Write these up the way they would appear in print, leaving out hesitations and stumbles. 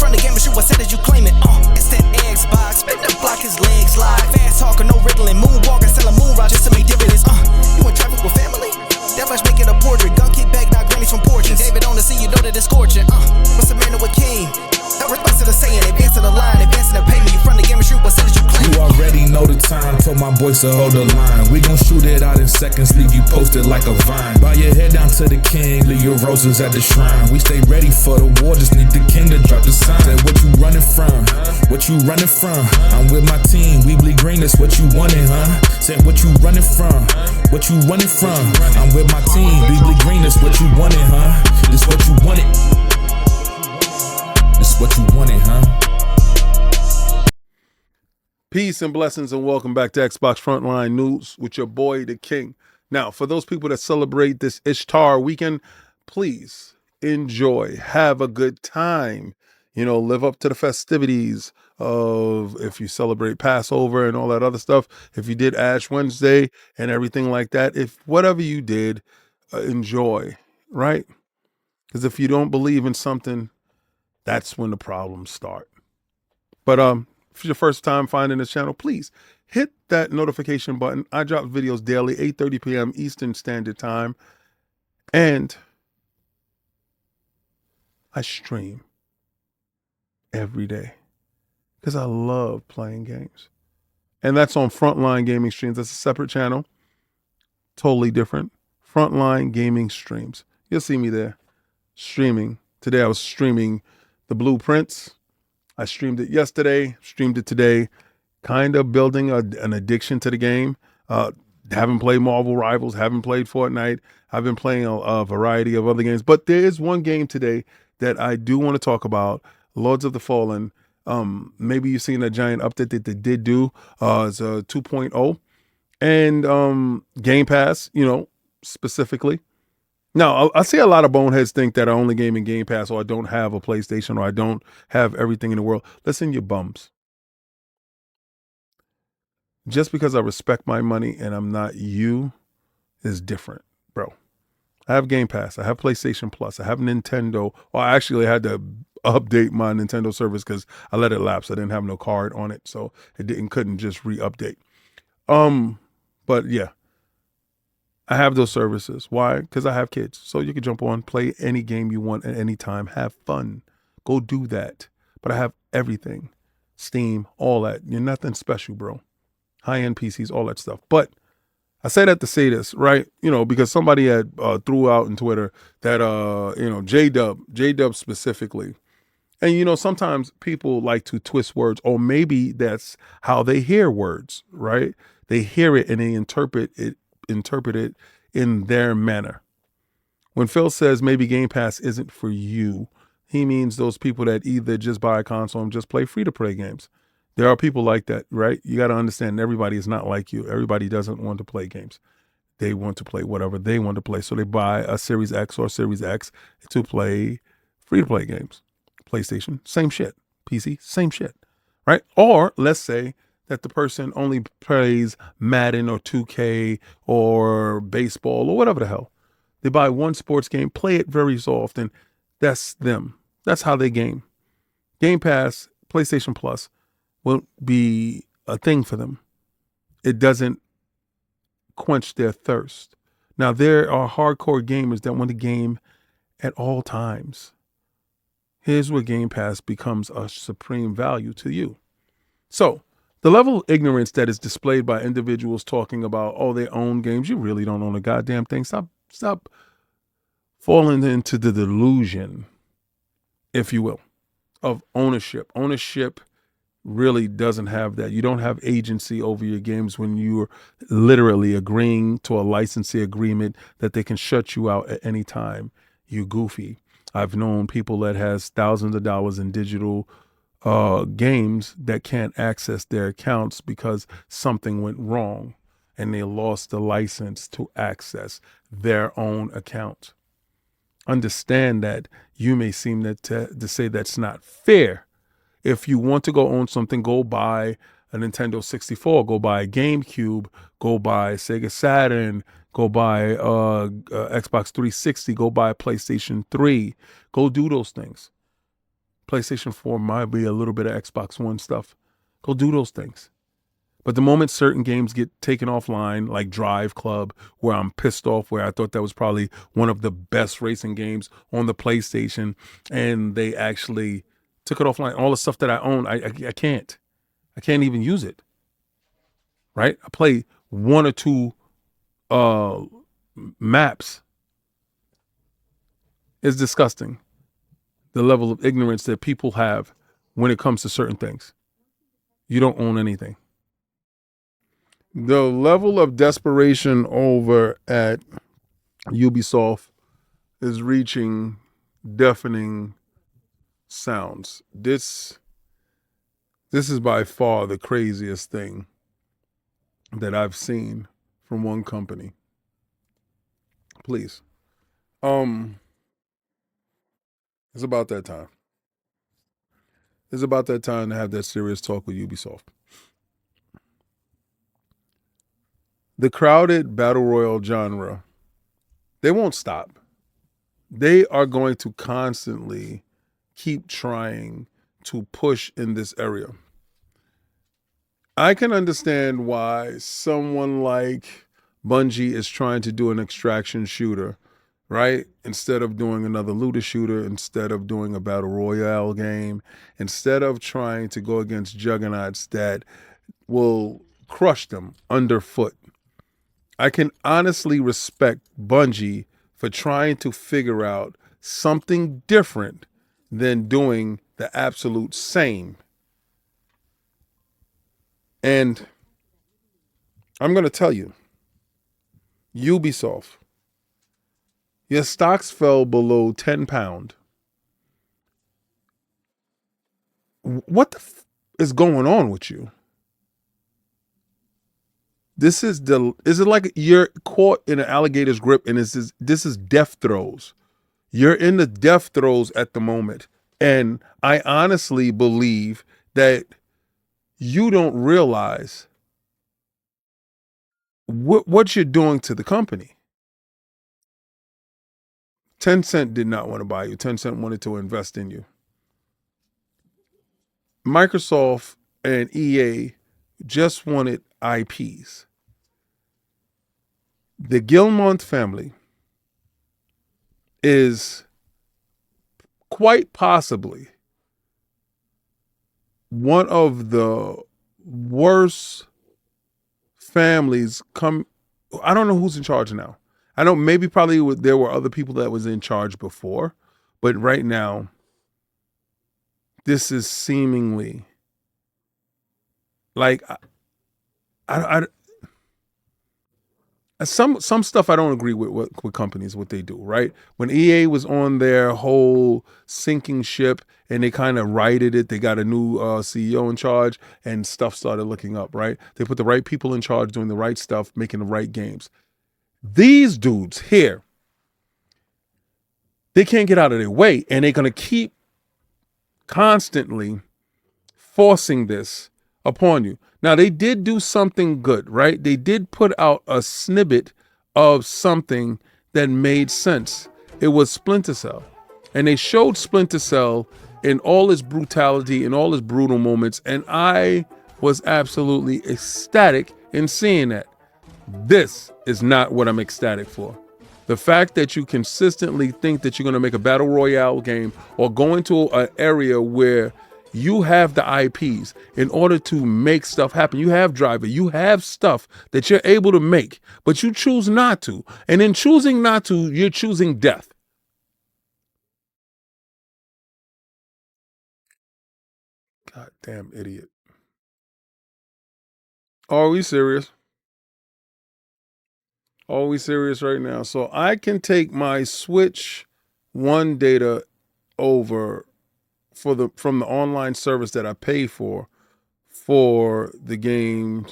front of the game and shoot what said as you claim it. Instant Xbox, spin the block, his legs slide. Fast talker, no riddling, moonwalking, selling moon rock just to make dividends. You in traffic with family? That much make it a portrait. Gun kick back, not grannies from porches. David on the scene, you know that it's scorching. What's the man with king? No response to the saying, advancing the line, advancing the payment. You front the game and shoot what said as you claim. You already know the time, told my boys to hold the line. We gon' shoot it out in seconds, leave you posted like a vine. Bow your head down to the king, leave your roses at the shrine. We stay ready for the war, just need the king to drop the sign. Say what you running from, what you running from? I'm with my team, we bleed green, that's what you wanted, huh? Say what you running from, what you running from? I'm with my team, we bleed green, that's what you wanted, huh? This what you wanted. This what you wanted, huh? Peace and blessings and welcome back to Xbox Frontline News with your boy, the King. Now, for those people that celebrate this Ishtar weekend, please enjoy, have a good time. You know, live up to the festivities of if you celebrate Passover and all that other stuff. If you did Ash Wednesday and everything like that, if whatever you did, enjoy, right? Because if you don't believe in something, that's when the problems start. But if it's your first time finding this channel, please hit that notification button. I drop videos daily, 8:30 p.m. Eastern Standard Time. And I stream every day because I love playing games. And that's on Frontline Gaming Streams. That's a separate channel, totally different. Frontline Gaming Streams. You'll see me there streaming. Today I was streaming the Blueprints. I streamed it yesterday, streamed it today, kind of building an addiction to the game. Haven't played Marvel Rivals, haven't played Fortnite. I've been playing a variety of other games, but there is one game today that I do want to talk about, Lords of the Fallen. Maybe you've seen a giant update that they did do. It's a 2.0 and Game Pass, you know, specifically. Now, I see a lot of boneheads think that I only game in Game Pass or I don't have a PlayStation or I don't have everything in the world. Listen, you bums. Just because I respect my money and I'm not you is different, bro. I have Game Pass. I have PlayStation Plus. I have Nintendo. Well, I actually had to update my Nintendo service because I let it lapse. I didn't have no card on it, so it couldn't just re-update. But yeah. I have those services. Why? Because I have kids. So you can jump on, play any game you want at any time. Have fun. Go do that. But I have everything. Steam, all that. You're nothing special, bro. High-end PCs, all that stuff. But I say that to say this, right? You know, because somebody had threw out in Twitter that, you know, J-Dub specifically. And, you know, sometimes people like to twist words, or maybe that's how they hear words, right? They hear it and they interpret it in their manner. When Phil says maybe Game Pass isn't for you, he means those people that either just buy a console and just play free-to-play games. There are people like that, right? You got to understand everybody is not like you. Everybody doesn't want to play games. They want to play whatever they want to play. So they buy a Series X or Series X to play free-to-play games. PlayStation, same shit. PC, same shit, right? Or let's say that the person only plays Madden or 2K or baseball or whatever the hell. They buy one sports game, play it very often. That's them. That's how they game. Game Pass, PlayStation Plus won't be a thing for them. It doesn't quench their thirst. Now, there are hardcore gamers that want to game at all times. Here's where Game Pass becomes a supreme value to you. So, the level of ignorance that is displayed by individuals talking about, oh, they own games. You really don't own a goddamn thing. Stop falling into the delusion, if you will, of ownership. Ownership really doesn't have that. You don't have agency over your games when you're literally agreeing to a licensing agreement that they can shut you out at any time. You goofy. I've known people that has thousands of dollars in digital games that can't access their accounts because something went wrong and they lost the license to access their own account. Understand that you may seem to say that's not fair. If you want to go own something, go buy a Nintendo 64, go buy a GameCube, go buy Sega Saturn, go buy Xbox 360, go buy a PlayStation 3, go do those things. PlayStation 4 might be a little bit of Xbox One stuff. Go do those things. But the moment certain games get taken offline, like Drive Club, where I'm pissed off, where I thought that was probably one of the best racing games on the PlayStation, and they actually took it offline. All the stuff that I own, I can't. I can't even use it. Right? I play one or two maps. It's disgusting, the level of ignorance that people have when it comes to certain things. You don't own anything. The level of desperation over at Ubisoft is reaching deafening sounds. This is by far the craziest thing that I've seen from one company. Please. It's about that time. It's about that time to have that serious talk with Ubisoft. The crowded battle royale genre, they won't stop. They are going to constantly keep trying to push in this area. I can understand why someone like Bungie is trying to do an extraction shooter, right? Instead of doing another looter shooter, instead of doing a battle royale game, instead of trying to go against juggernauts that will crush them underfoot. I can honestly respect Bungie for trying to figure out something different than doing the absolute same. And I'm going to tell you, Ubisoft, your stocks fell below £10. What the is going on with you? Is it like you're caught in an alligator's grip and this is death throes. You're in the death throes at the moment. And I honestly believe that you don't realize what you're doing to the company. Tencent did not want to buy you. Tencent wanted to invest in you. Microsoft and EA just wanted IPs. The Gilmont family is quite possibly one of the worst families I don't know who's in charge now. I know probably there were other people that was in charge before, but right now, this is seemingly like some stuff I don't agree with companies, what they do, right? When EA was on their whole sinking ship and they kind of righted it, they got a new CEO in charge and stuff started looking up, right? They put the right people in charge doing the right stuff, making the right games. These dudes here, they can't get out of their way and they're going to keep constantly forcing this upon you. Now, they did do something good, right? They did put out a snippet of something that made sense. It was Splinter Cell. And they showed Splinter Cell in all its brutality, in all its brutal moments. And I was absolutely ecstatic in seeing that. This is not what I'm ecstatic for. The fact that you consistently think that you're going to make a battle royale game or go into an area where you have the IPs in order to make stuff happen. You have Driver, you have stuff that you're able to make, but you choose not to. And in choosing not to, you're choosing death. Goddamn idiot. Are we serious? Are we serious right now? So I can take my Switch One data over from the online service that I pay for the game,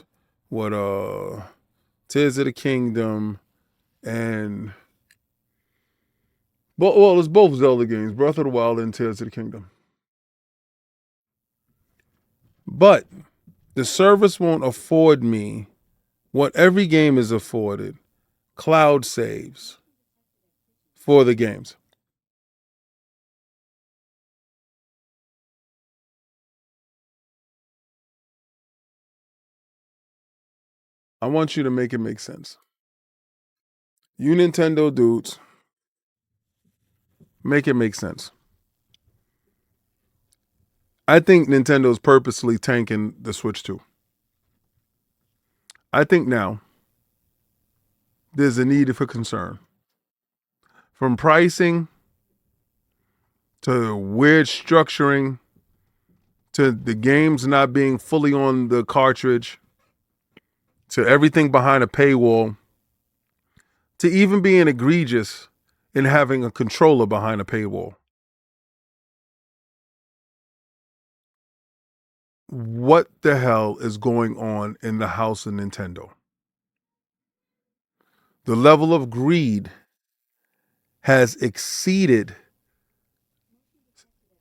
Tears of the Kingdom and it's both Zelda games, Breath of the Wild and Tears of the Kingdom. But the service won't afford me what every game is afforded, cloud saves for the games. I want you to make it make sense. You Nintendo dudes, make it make sense. I think Nintendo's purposely tanking the Switch 2. I think now there's a need for concern. From pricing to weird structuring to the games not being fully on the cartridge to everything behind a paywall to even being egregious in having a controller behind a paywall. What the hell is going on in the house of Nintendo? The level of greed has exceeded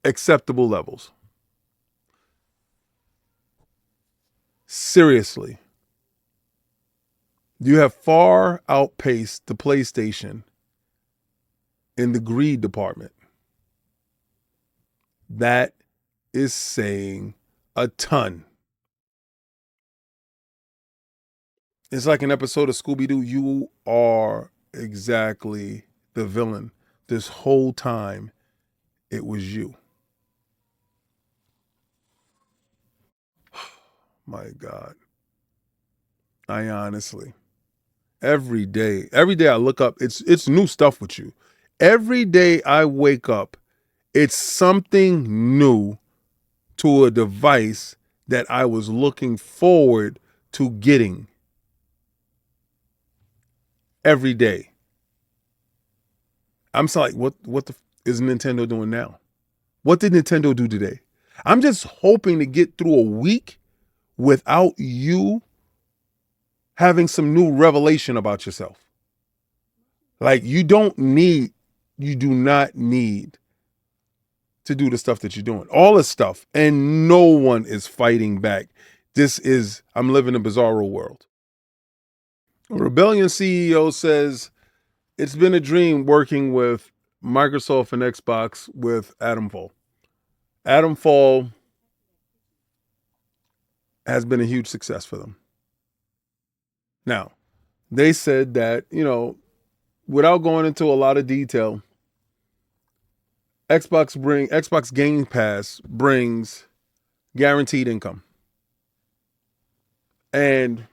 acceptable levels. Seriously. You have far outpaced the PlayStation in the greed department. That is saying a ton. It's like an episode of Scooby-Doo. You are exactly the villain. This whole time, it was you. My God. I honestly, every day I look up, it's new stuff with you. Every day I wake up, it's something new to a device that I was looking forward to getting. Every day. I'm like, what the is Nintendo doing now? What did Nintendo do today? I'm just hoping to get through a week without you having some new revelation about yourself. Like you do not need to do the stuff that you're doing. All this stuff, and no one is fighting back. I'm living in a bizarro world. Rebellion CEO says, it's been a dream working with Microsoft and Xbox with Adamfall. Adamfall has been a huge success for them. Now, they said that, without going into a lot of detail, Xbox Game Pass brings guaranteed income. And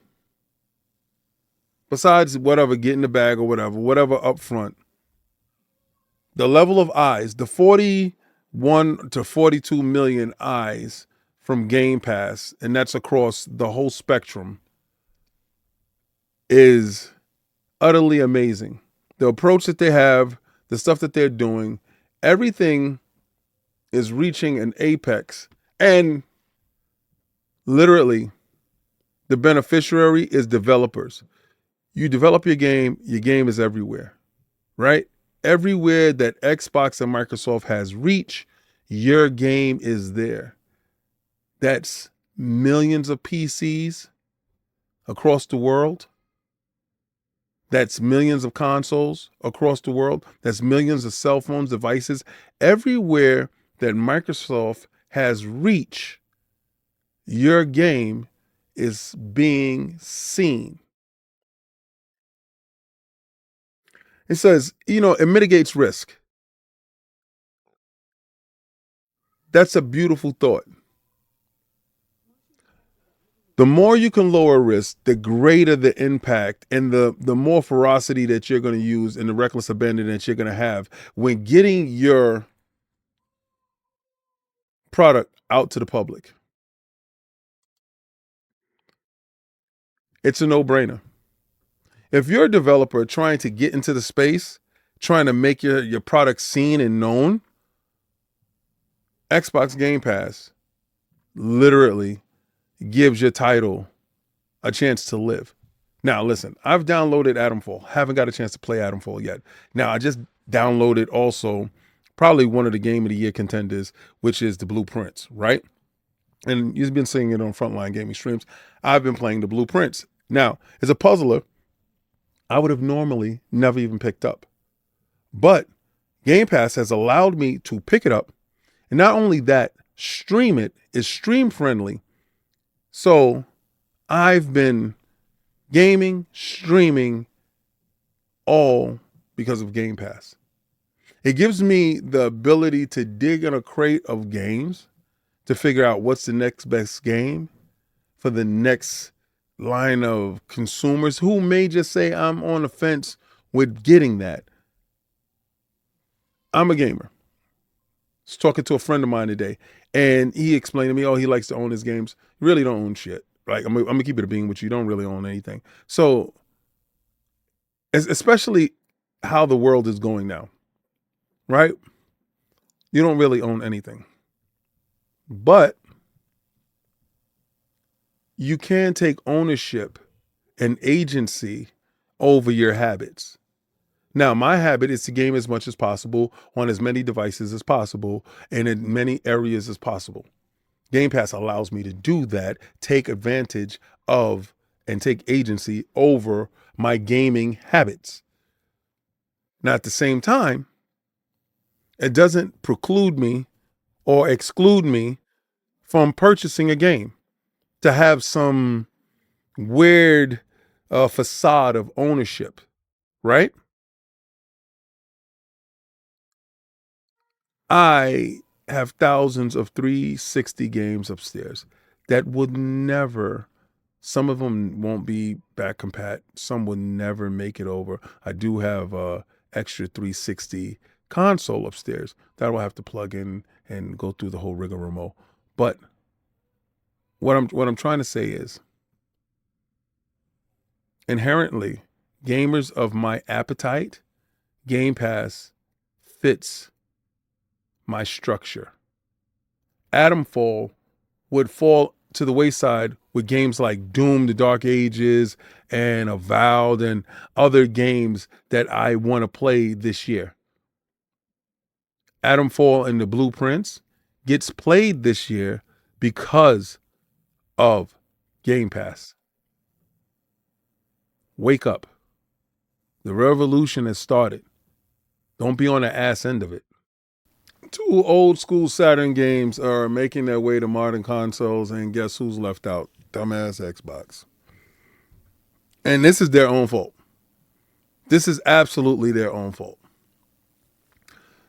besides whatever, get in the bag or whatever upfront, the level of eyes, the 41 to 42 million eyes from Game Pass, and that's across the whole spectrum, is utterly amazing. The approach that they have, the stuff that they're doing, everything is reaching an apex. And literally, the beneficiary is developers. You develop your game is everywhere, right? Everywhere that Xbox and Microsoft has reach, your game is there. That's millions of PCs across the world. That's millions of consoles across the world. That's millions of cell phones, devices. Everywhere that Microsoft has reach, your game is being seen. It says, it mitigates risk. That's a beautiful thought. The more you can lower risk, the greater the impact and the more ferocity that you're going to use and the reckless abandon that you're going to have when getting your product out to the public. It's a no-brainer. If you're a developer trying to get into the space, trying to make your product seen and known, Xbox Game Pass literally gives your title a chance to live. Now, listen, I've downloaded Adamfall. Haven't got a chance to play Adamfall yet. Now, I just downloaded also probably one of the Game of the Year contenders, which is the Blueprints, right? And you've been seeing it on Frontline Gaming streams. I've been playing the Blueprints. Now, as a puzzler, I would have normally never even picked up. But Game Pass has allowed me to pick it up. And not only that, stream it. Is stream friendly. So I've been gaming, streaming, all because of Game Pass. It gives me the ability to dig in a crate of games to figure out what's the next best game for the next line of consumers who may just say, I'm on the fence with getting that. I'm a gamer. I was talking to a friend of mine today, and he explained to me, oh, he likes to own his games. You really don't own shit. Like, I'm going to keep it a being with you. You don't really own anything. So, especially how the world is going now, right? You don't really own anything. But you can take ownership and agency over your habits. Now, my habit is to game as much as possible on as many devices as possible and in many areas as possible. Game Pass allows me to do that, take advantage of and take agency over my gaming habits. Now, at the same time, it doesn't preclude me or exclude me from purchasing a game to have some weird facade of ownership, right? I have thousands of 360 games upstairs that would never, some of them won't be back compat, some would never make it over. I do have a extra 360 console upstairs that I will have to plug in and go through the whole rigmarole. But what I'm trying to say is, inherently, gamers of my appetite, Game Pass fits my structure. Atomfall would fall to the wayside with games like Doom, The Dark Ages, and Avowed, and other games that I want to play this year. Atomfall and The Blueprints gets played this year because of Game Pass. Wake up. The revolution has started. Don't be on the ass end of it. Two old school Saturn games are making their way to modern consoles, and guess who's left out? Dumbass Xbox. And this is their own fault. This is absolutely their own fault.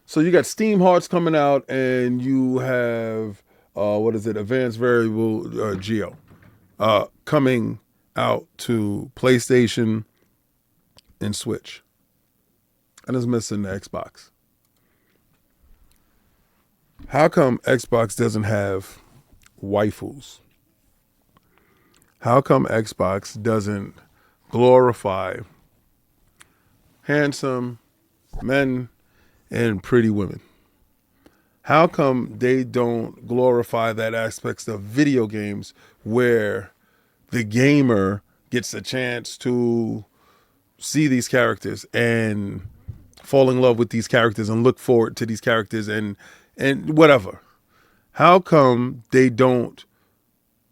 So you got Steam Hearts coming out, and you have, Advanced Variable Geo coming out to PlayStation and Switch. And it's missing the Xbox. How come Xbox doesn't have waifus? How come Xbox doesn't glorify handsome men and pretty women? How come they don't glorify that aspects of video games where the gamer gets a chance to see these characters and fall in love with these characters and look forward to these characters and whatever? How come they don't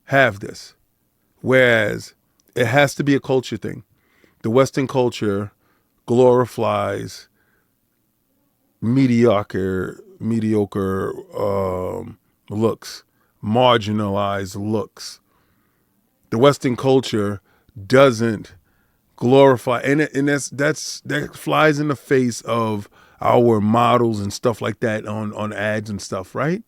have this? Whereas it has to be a culture thing. The Western culture glorifies mediocre looks, marginalized looks. The Western culture doesn't glorify, and that flies in the face of our models and stuff like that on ads and stuff, right?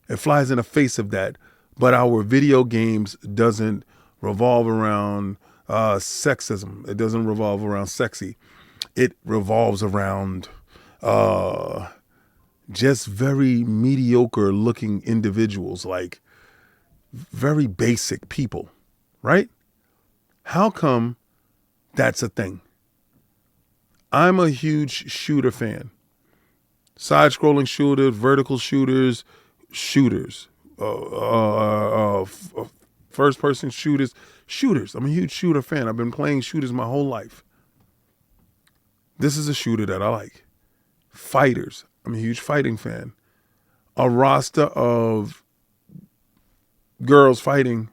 It flies in the face of that. But our video games doesn't revolve around sexism. It doesn't revolve around sexy. It revolves around just very mediocre looking individuals, like very basic people, right? How come that's a thing? I'm a huge shooter fan. Side-scrolling shooters, vertical shooters, first-person shooters. I'm a huge shooter fan. I've been playing shooters my whole life. This is a shooter that I like. Fighters. I'm a huge fighting fan. A roster of girls fighting,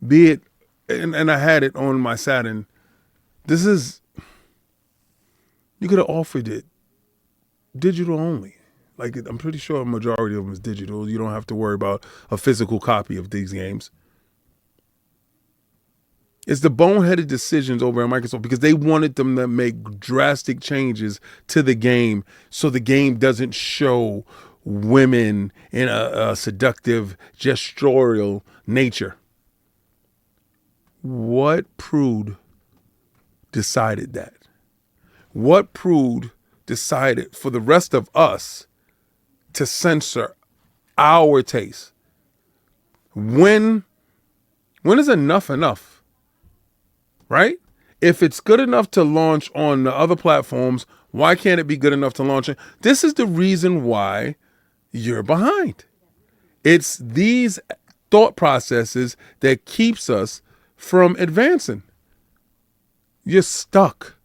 be it, and I had it on my Saturn. You could have offered it digital only. Like, I'm pretty sure a majority of them is digital. You don't have to worry about a physical copy of these games. It's the boneheaded decisions over at Microsoft because they wanted them to make drastic changes to the game so the game doesn't show women in a seductive, gestural nature. What prude decided that? What prude decided for the rest of us to censor our taste? When is enough enough? Right? If it's good enough to launch on the other platforms, why can't it be good enough to launch? This is the reason why you're behind. It's these thought processes that keeps us from advancing. You're stuck.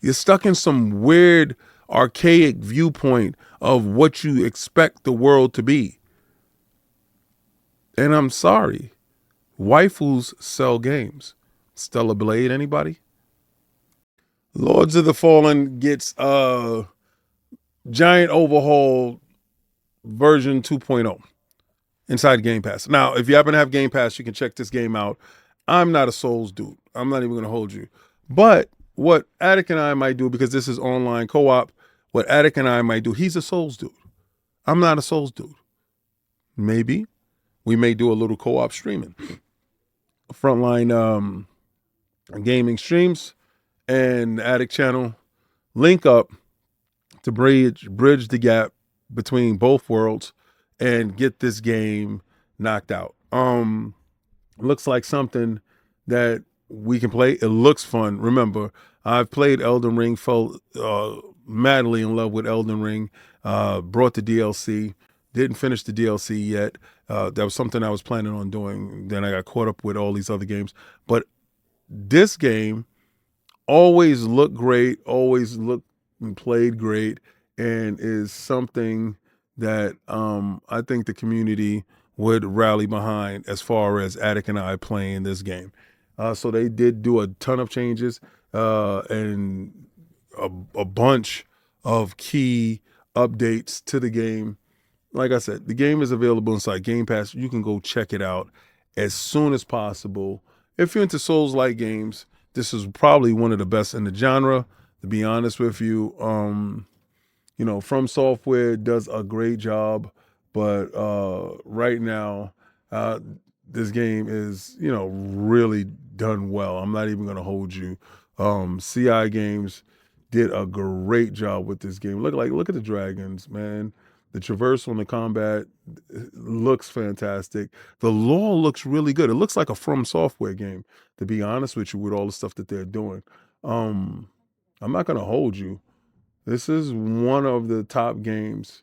You're stuck in some weird, archaic viewpoint of what you expect the world to be. And I'm sorry, waifus sell games. Stellar Blade, anybody? Lords of the Fallen gets a giant overhaul version 2.0 inside Game Pass. Now, if you happen to have Game Pass, you can check this game out. I'm not a Souls dude. I'm not even going to hold you. But what Attic and I might do, because this is online co-op, what Attic and I might do, he's a Souls dude. I'm not a Souls dude. Maybe we may do a little co-op streaming. Frontline gaming streams and Attic channel link up to bridge the gap between both worlds and get this game knocked out. Looks like something that we can play. It looks fun. Remember, I've played Elden Ring, fell madly in love with Elden Ring, brought the DLC, didn't finish the DLC yet. That was something I was planning on doing. Then I got caught up with all these other games. But this game always looked great, always looked and played great, and is something that I think the community would rally behind as far as Attic and I playing this game. So they did do a ton of changes and a bunch of key updates to the game. Like I said, the game is available inside Game Pass. You can go check it out as soon as possible. If you're into Souls-like games, this is probably one of the best in the genre, to be honest with you. From Software does a great job, but right now, this game is, really done well. I'm not even going to hold you. CI Games did a great job with this game. Look at the dragons, man. The traversal and the combat looks fantastic. The lore looks really good. It looks like a From Software game, to be honest with you, with all the stuff that they're doing. I'm not going to hold you. This is one of the top games,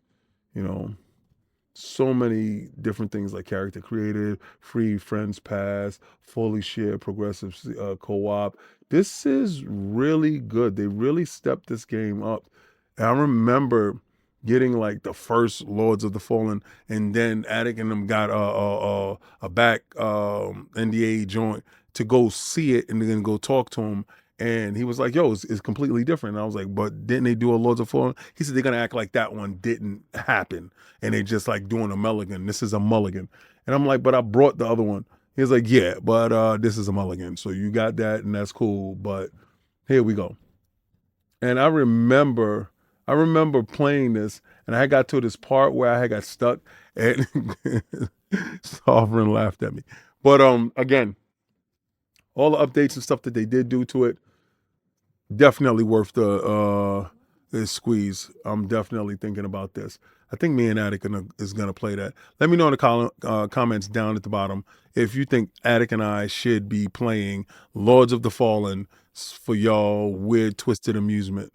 so many different things like character created, free friends pass, fully shared progressive co-op. This is really good. They really stepped this game up. And I remember getting like the first Lords of the Fallen, and then Attic and them got a back NDA joint to go see it and then go talk to him. And he was like, yo, it's completely different. And I was like, but didn't they do a Lords of Fallen? He said they're going to act like that one didn't happen. And they just like doing a mulligan. This is a mulligan. And I'm like, but I brought the other one. He was like, yeah, but this is a mulligan. So you got that and that's cool. But here we go. And I remember playing this, and I got to this part where I got stuck, and Sovereign laughed at me. But again, all the updates and stuff that they did do to it, definitely worth the squeeze. I'm definitely thinking about this. I think me and Attic is gonna play that. Let me know in the comments down at the bottom if you think Attic and I should be playing Lords of the Fallen for y'all weird, twisted amusement.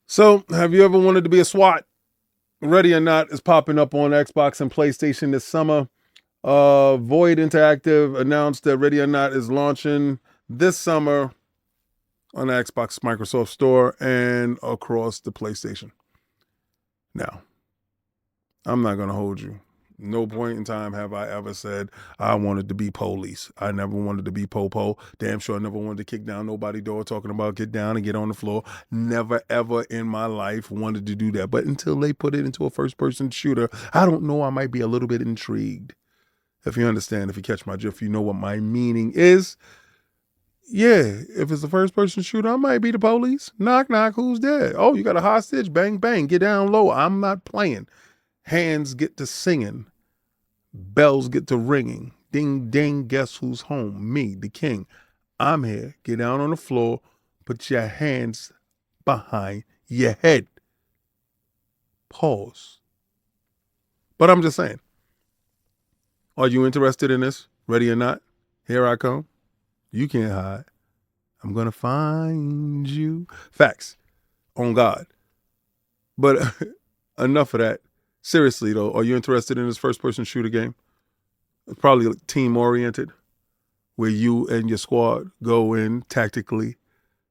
So, have you ever wanted to be a SWAT? Ready or Not is popping up on Xbox and PlayStation this summer. Void Interactive announced that Ready or Not is launching this summer on the Xbox Microsoft Store and across the PlayStation. Now, I'm not going to hold you. No point in time have I ever said I wanted to be police. I never wanted to be po-po. Damn sure I never wanted to kick down nobody's door talking about get down and get on the floor. Never ever in my life wanted to do that. But until they put it into a first-person shooter, I don't know, I might be a little bit intrigued. If you understand, if you catch my drift, you know what my meaning is. Yeah, if it's a first person shooter, I might be the police. Knock, knock, who's there? Oh, you got a hostage? Bang, bang, get down low. I'm not playing. Hands get to singing. Bells get to ringing. Ding, ding, guess who's home? Me, the king. I'm here. Get down on the floor. Put your hands behind your head. Pause. But I'm just saying. Are you interested in this? Ready or not? Here I come. You can't hide. I'm going to find you. Facts. On God. But enough of that. Seriously, though, are you interested in this first-person shooter game? It's probably team-oriented, where you and your squad go in tactically,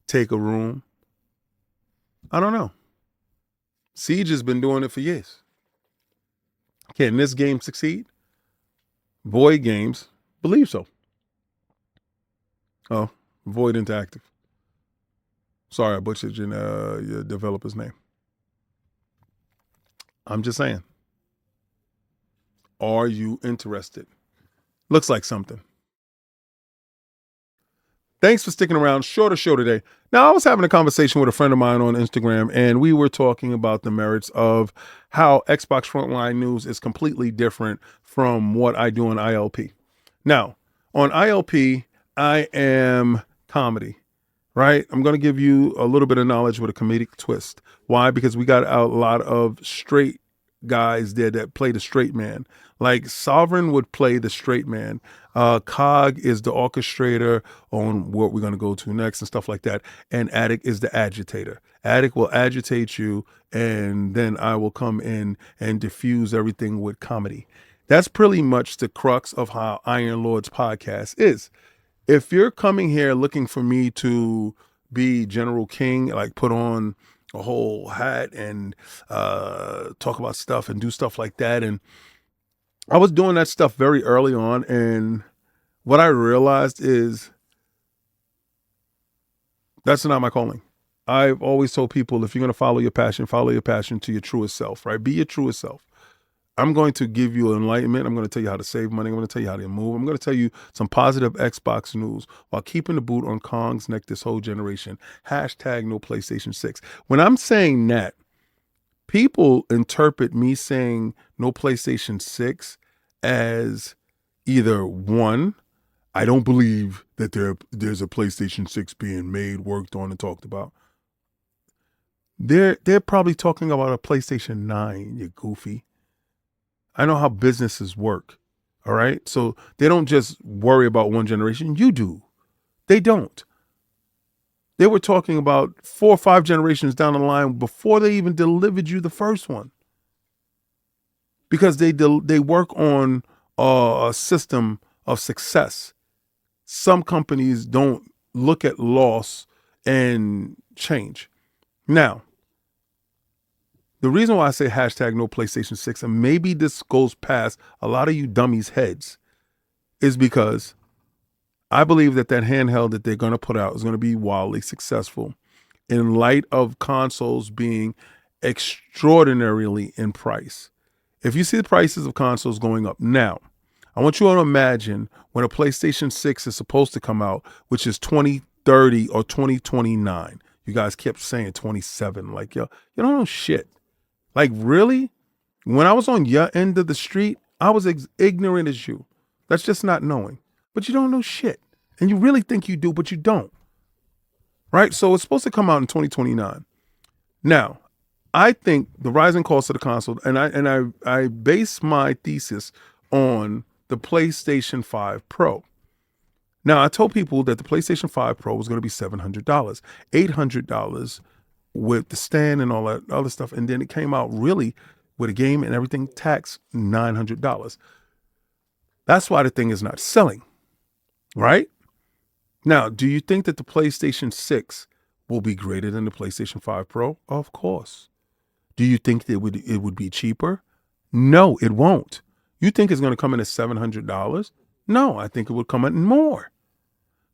take a room. I don't know. Siege has been doing it for years. Can this game succeed? Void Games believe so. Oh, Void Interactive. Sorry, I butchered your developer's name. I'm just saying. Are you interested? Looks like something. Thanks for sticking around. Shorter show today. Now, I was having a conversation with a friend of mine on Instagram, and we were talking about the merits of how Xbox Frontline News is completely different from what I do on ILP. Now, on ILP, I am comedy, right? I'm going to give you a little bit of knowledge with a comedic twist. Why? Because we got a lot of straight guys there that play the straight man. Like Sovereign would play the straight man. Cog is the orchestrator on what we're going to go to next and stuff like that. And Attic is the agitator. Attic will agitate you, and then I will come in and diffuse everything with comedy. That's pretty much the crux of how Iron Lord's podcast is. If you're coming here looking for me to be General King, like put on a whole hat and talk about stuff and do stuff like that, and I was doing that stuff very early on, and what I realized is that's not my calling. I've always told people, if you're going to follow your passion to your truest self, right? Be your truest self. I'm going to give you enlightenment. I'm going to tell you how to save money. I'm going to tell you how to move. I'm going to tell you some positive Xbox news while keeping the boot on Kong's neck this whole generation. Hashtag no PlayStation 6. When I'm saying that, people interpret me saying no PlayStation 6 as either one, I don't believe that there's a PlayStation 6 being made, worked on, and talked about. They're probably talking about a PlayStation 9, you goofy. I know how businesses work, all right? So they don't just worry about one generation. You do. They don't. They were talking about 4 or 5 generations down the line before they even delivered you the first one. Because they work on a system of success. Some companies don't look at loss and change. Now, the reason why I say hashtag no PlayStation 6, and maybe this goes past a lot of you dummies' heads, is because I believe that handheld that they're going to put out is going to be wildly successful in light of consoles being extraordinarily in price. If you see the prices of consoles going up now, I want you to imagine when a PlayStation 6 is supposed to come out, which is 2030 or 2029. You guys kept saying 27. Like, yo, you don't know shit. Like, really? When I was on your end of the street, I was ignorant as you. That's just not knowing. But you don't know shit. And you really think you do, but you don't. Right? So it's supposed to come out in 2029. Now, I think the rising cost of the console, and I base my thesis on the PlayStation 5 Pro. Now, I told people that the PlayStation 5 Pro was going to be $700, $800 with the stand and all that other stuff. And then it came out really with a game and everything taxed $900. That's why the thing is not selling, right? Now, do you think that the PlayStation 6 will be greater than the PlayStation 5 Pro? Of course. Do you think that it would be cheaper? No, it won't. You think it's going to come in at $700? No, I think it would come in more.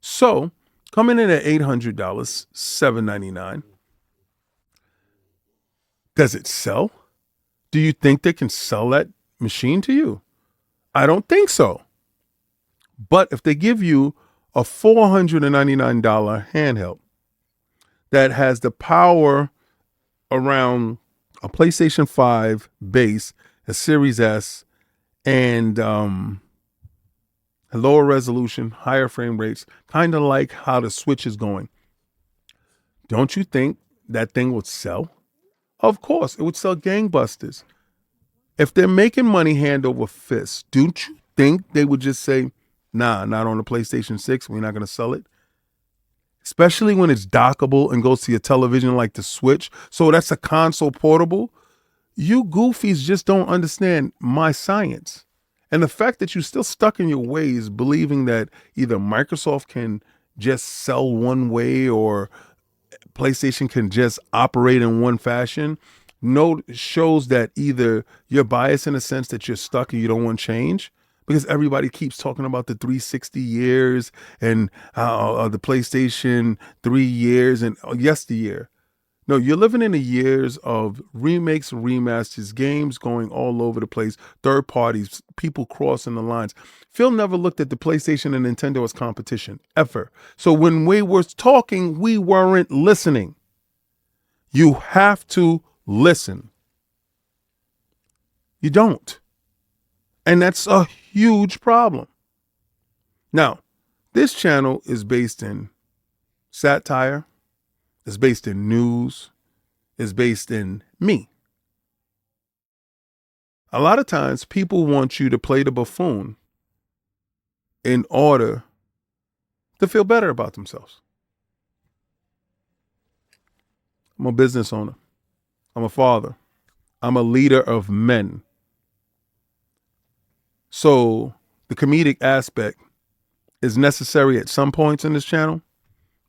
So, coming in at $800, $799. Does it sell? Do you think they can sell that machine to you? I don't think so. But if they give you a $499 handheld that has the power around a PlayStation 5 base, a Series S, and lower resolution, higher frame rates, kind of like how the Switch is going, don't you think that thing would sell? Of course, it would sell gangbusters. If they're making money hand over fist, don't you think they would just say, nah, not on the PlayStation 6, we're not going to sell it? Especially when it's dockable and goes to your television like the Switch. So that's a console portable. You goofies just don't understand my science. And the fact that you're still stuck in your ways, believing that either Microsoft can just sell one way or PlayStation can just operate in one fashion, shows that either you're biased in a sense that you're stuck and you don't want change, because everybody keeps talking about the 360 years and the PlayStation 3 years and yesteryear. No, you're living in the years of remakes, remasters, games going all over the place, third parties, people crossing the lines. Phil never looked at the PlayStation and Nintendo as competition, ever. So when we were talking, we weren't listening. You have to listen. You don't. And that's a huge problem. Now, this channel is based in satire. It's based in news. It's based in me. A lot of times people want you to play the buffoon in order to feel better about themselves. I'm a business owner. I'm a father. I'm a leader of men. So the comedic aspect is necessary at some points in this channel,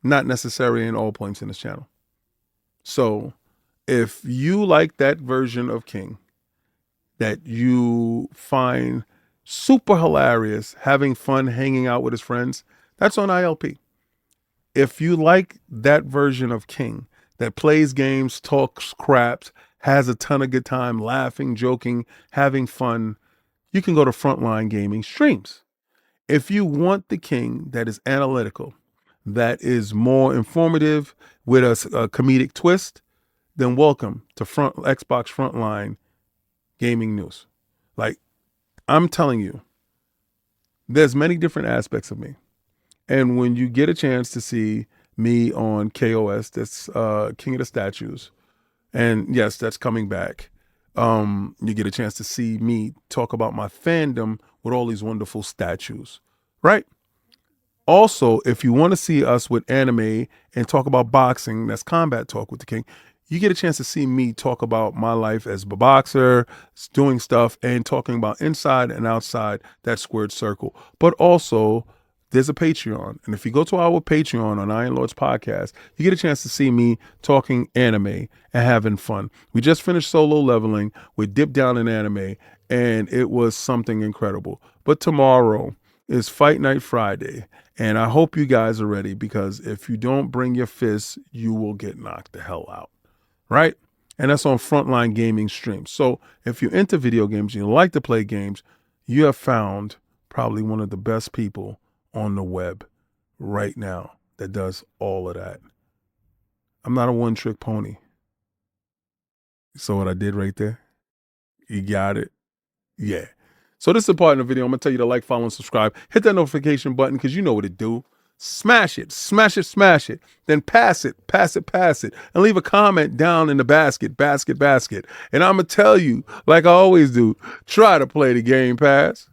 not necessary in all points in this channel. So if you like that version of King that you find super hilarious, having fun, hanging out with his friends, that's on ILP. If you like that version of King that plays games, talks craps, has a ton of good time, laughing, joking, having fun, you can go to Frontline Gaming Streams. If you want the King that is analytical, that is more informative with a comedic twist, then welcome to Xbox Frontline Gaming News. Like, I'm telling you, there's many different aspects of me. And when you get a chance to see me on KOS, that's King of the Statues, and yes, that's coming back. You get a chance to see me talk about my fandom with all these wonderful statues, right? Also, if you want to see us with anime and talk about boxing, that's Combat Talk with the King, you get a chance to see me talk about my life as a boxer, doing stuff, and talking about inside and outside that squared circle. But also, there's a Patreon. And if you go to our Patreon on Iron Lords Podcast, you get a chance to see me talking anime and having fun. We just finished Solo Leveling. We dipped down in anime, and it was something incredible. But tomorrow is Fight Night Friday, and I hope you guys are ready, because if you don't bring your fists, you will get knocked the hell out, right? And that's on Frontline Gaming Streams. So if you're into video games and you like to play games, you have found probably one of the best people on the web right now that does all of that. I'm not a one-trick pony. So what I did right there? You got it? Yeah. So this is the part in the video. I'm going to tell you to like, follow, and subscribe. Hit that notification button, because you know what it do. Smash it, smash it, smash it. Then pass it, pass it, pass it. And leave a comment down in the basket. And I'm going to tell you, like I always do, try to play the Game Pass.